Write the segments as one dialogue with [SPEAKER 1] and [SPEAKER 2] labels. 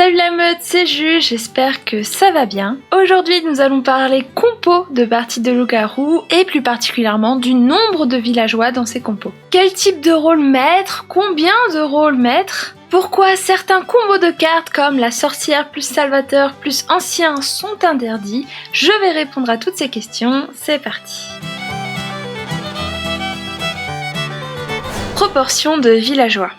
[SPEAKER 1] Salut la meute, c'est Jules, j'espère que ça va bien. Aujourd'hui nous allons parler compos de parties de loup-garou et plus particulièrement du nombre de villageois dans ces compos. Quel type de rôle mettre? Combien de rôles mettre? Pourquoi certains combos de cartes comme la sorcière plus Salvateur plus ancien sont interdits? Je vais répondre à toutes ces questions, c'est parti. Proportion de villageois.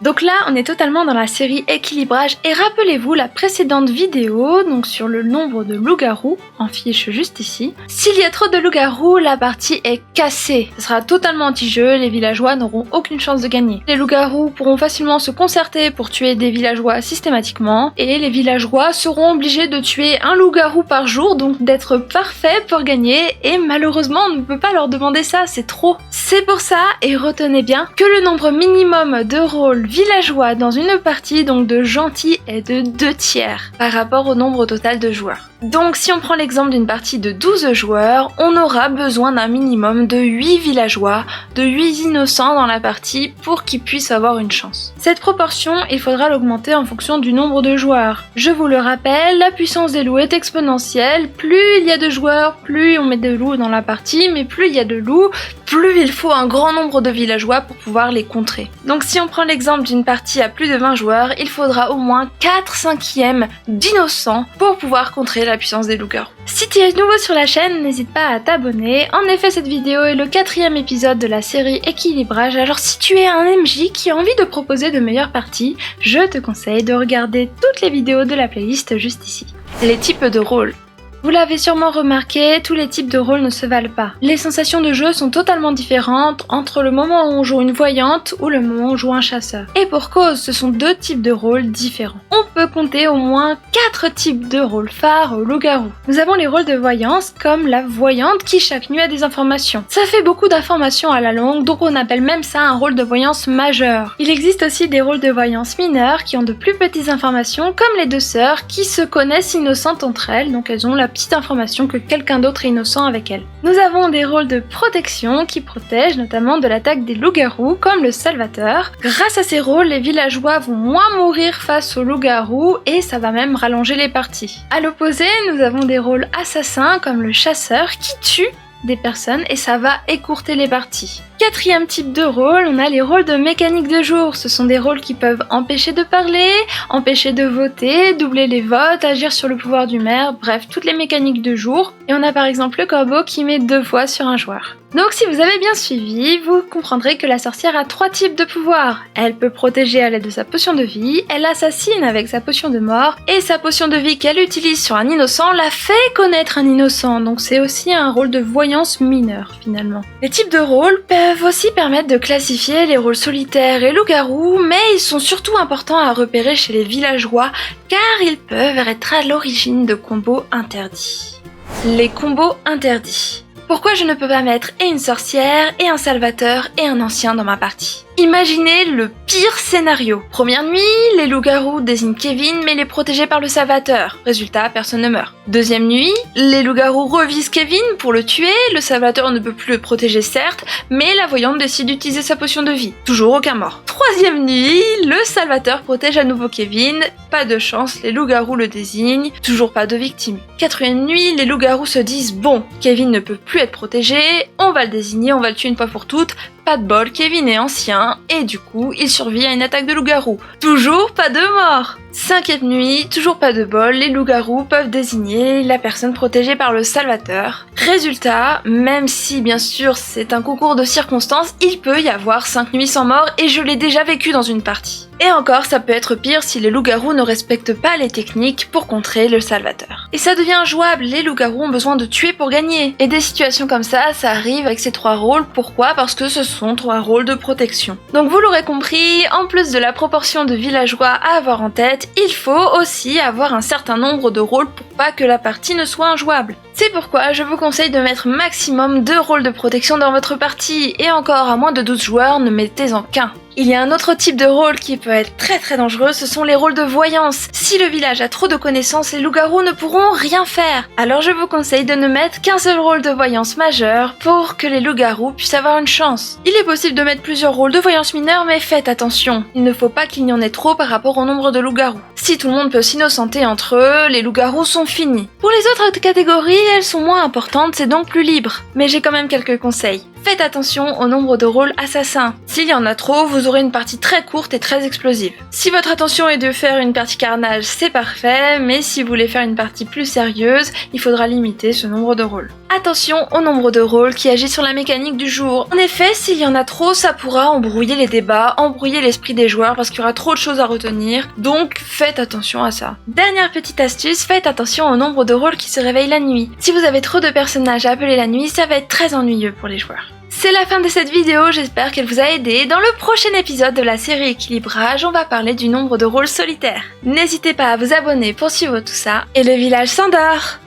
[SPEAKER 1] Donc là, on est totalement dans la série équilibrage et rappelez-vous la précédente vidéo, donc sur le nombre de loups-garous, en fiche juste ici. S'il y a trop de loups-garous, la partie est cassée. Ce sera totalement anti-jeu, les villageois n'auront aucune chance de gagner. Les loups-garous pourront facilement se concerter pour tuer des villageois systématiquement et les villageois seront obligés de tuer un loup-garou par jour, donc d'être parfaits pour gagner et malheureusement on ne peut pas leur demander ça, c'est trop. C'est pour ça, et retenez bien, que le nombre minimum de rôles villageois dans une partie donc de gentils est de 2/3 par rapport au nombre total de joueurs. Donc si on prend l'exemple d'une partie de 12 joueurs, on aura besoin d'un minimum de 8 villageois, de 8 innocents dans la partie pour qu'ils puissent avoir une chance. Cette proportion, il faudra l'augmenter en fonction du nombre de joueurs. Je vous le rappelle, la puissance des loups est exponentielle, plus il y a de joueurs, plus on met de loups dans la partie, mais plus il y a de loups, plus il faut un grand nombre de villageois pour pouvoir les contrer. Donc si on prend l'exemple d'une partie à plus de 20 joueurs, il faudra au moins 4/5 d'innocents pour pouvoir contrer la puissance des loups-garous. Si tu es nouveau sur la chaîne, n'hésite pas à t'abonner. En effet, cette vidéo est le 4e épisode de la série équilibrage, alors si tu es un MJ qui a envie de proposer de meilleures parties, je te conseille de regarder toutes les vidéos de la playlist juste ici. Les types de rôles. Vous l'avez sûrement remarqué, tous les types de rôles ne se valent pas. Les sensations de jeu sont totalement différentes entre le moment où on joue une voyante ou le moment où on joue un chasseur. Et pour cause, ce sont 2 types de rôles différents. On peut compter au moins 4 types de rôles phares au loup-garou. Nous avons les rôles de voyance, comme la voyante qui chaque nuit a des informations. Ça fait beaucoup d'informations à la longue, donc on appelle même ça un rôle de voyance majeur. Il existe aussi des rôles de voyance mineurs qui ont de plus petites informations, comme les 2 sœurs qui se connaissent innocentes entre elles, donc elles ont la petite information que quelqu'un d'autre est innocent avec elle. Nous avons des rôles de protection qui protègent notamment de l'attaque des loups-garous comme le Salvateur. Grâce à ces rôles, les villageois vont moins mourir face aux loups-garous et ça va même rallonger les parties. À l'opposé, nous avons des rôles assassins comme le chasseur qui tue des personnes et ça va écourter les parties. 4e type de rôle, on a les rôles de mécanique de jour. Ce sont des rôles qui peuvent empêcher de parler, empêcher de voter, doubler les votes, agir sur le pouvoir du maire, bref, toutes les mécaniques de jour. Et on a par exemple le corbeau qui met 2 fois sur un joueur. Donc si vous avez bien suivi, vous comprendrez que la sorcière a 3 types de pouvoirs. Elle peut protéger à l'aide de sa potion de vie, elle assassine avec sa potion de mort, et sa potion de vie qu'elle utilise sur un innocent la fait connaître un innocent, donc c'est aussi un rôle de voyance mineure finalement. Les types de rôles peuvent aussi permettre de classifier les rôles solitaires et loup-garou, mais ils sont surtout importants à repérer chez les villageois car ils peuvent être à l'origine de combos interdits. Les combos interdits. Pourquoi je ne peux pas mettre et une sorcière, et un salvateur, et un ancien dans ma partie? Imaginez le pire scénario. Première nuit, les loups-garous désignent Kevin mais il est protégé par le salvateur. Résultat, personne ne meurt. Deuxième nuit, les loups-garous revisent Kevin pour le tuer, le salvateur ne peut plus le protéger certes, mais la voyante décide d'utiliser sa potion de vie. Toujours aucun mort. Troisième nuit, le salvateur protège à nouveau Kevin, pas de chance, les loups-garous le désignent, toujours pas de victime. Quatrième nuit, les loups-garous se disent bon, Kevin ne peut plus être protégé, on va le désigner, on va le tuer une fois pour toutes. Pas de bol, Kevin est ancien, et du coup, il survit à une attaque de loup-garou. Toujours pas de mort. 5e nuit, toujours pas de bol, les loups-garous peuvent désigner la personne protégée par le salvateur. Résultat, même si bien sûr c'est un concours de circonstances, il peut y avoir 5 nuits sans mort, et je l'ai déjà vécu dans une partie. Et encore, ça peut être pire si les loups-garous ne respectent pas les techniques pour contrer le salvateur. Et ça devient injouable, les loups-garous ont besoin de tuer pour gagner. Et des situations comme ça arrive avec ces 3 rôles. Pourquoi? Parce que ce sont 3 rôles de protection. Donc vous l'aurez compris, en plus de la proportion de villageois à avoir en tête, il faut aussi avoir un certain nombre de rôles pour pas que la partie ne soit injouable. C'est pourquoi je vous conseille de mettre maximum 2 rôles de protection dans votre partie, et encore à moins de 12 joueurs, ne mettez-en qu'un. Il y a un autre type de rôle qui peut être très dangereux, ce sont les rôles de voyance. Si le village a trop de connaissances, les loups-garous ne pourront rien faire. Alors je vous conseille de ne mettre qu'un seul rôle de voyance majeur pour que les loups-garous puissent avoir une chance. Il est possible de mettre plusieurs rôles de voyance mineure, mais faites attention. Il ne faut pas qu'il y en ait trop par rapport au nombre de loups-garous. Si tout le monde peut s'innocenter entre eux, les loups-garous sont finis. Pour les autres catégories, elles sont moins importantes, c'est donc plus libre. Mais j'ai quand même quelques conseils. Faites attention au nombre de rôles assassins. S'il y en a trop, vous aurez une partie très courte et très explosive. Si votre intention est de faire une partie carnage, c'est parfait, mais si vous voulez faire une partie plus sérieuse, il faudra limiter ce nombre de rôles. Attention au nombre de rôles qui agit sur la mécanique du jour. En effet, s'il y en a trop, ça pourra embrouiller les débats, embrouiller l'esprit des joueurs parce qu'il y aura trop de choses à retenir, donc faites attention à ça. Dernière petite astuce, faites attention au nombre de rôles qui se réveillent la nuit. Si vous avez trop de personnages à appeler la nuit, ça va être très ennuyeux pour les joueurs. C'est la fin de cette vidéo, j'espère qu'elle vous a aidé. Dans le prochain épisode de la série Équilibrage, on va parler du nombre de rôles solitaires. N'hésitez pas à vous abonner pour suivre tout ça, et le village s'endort!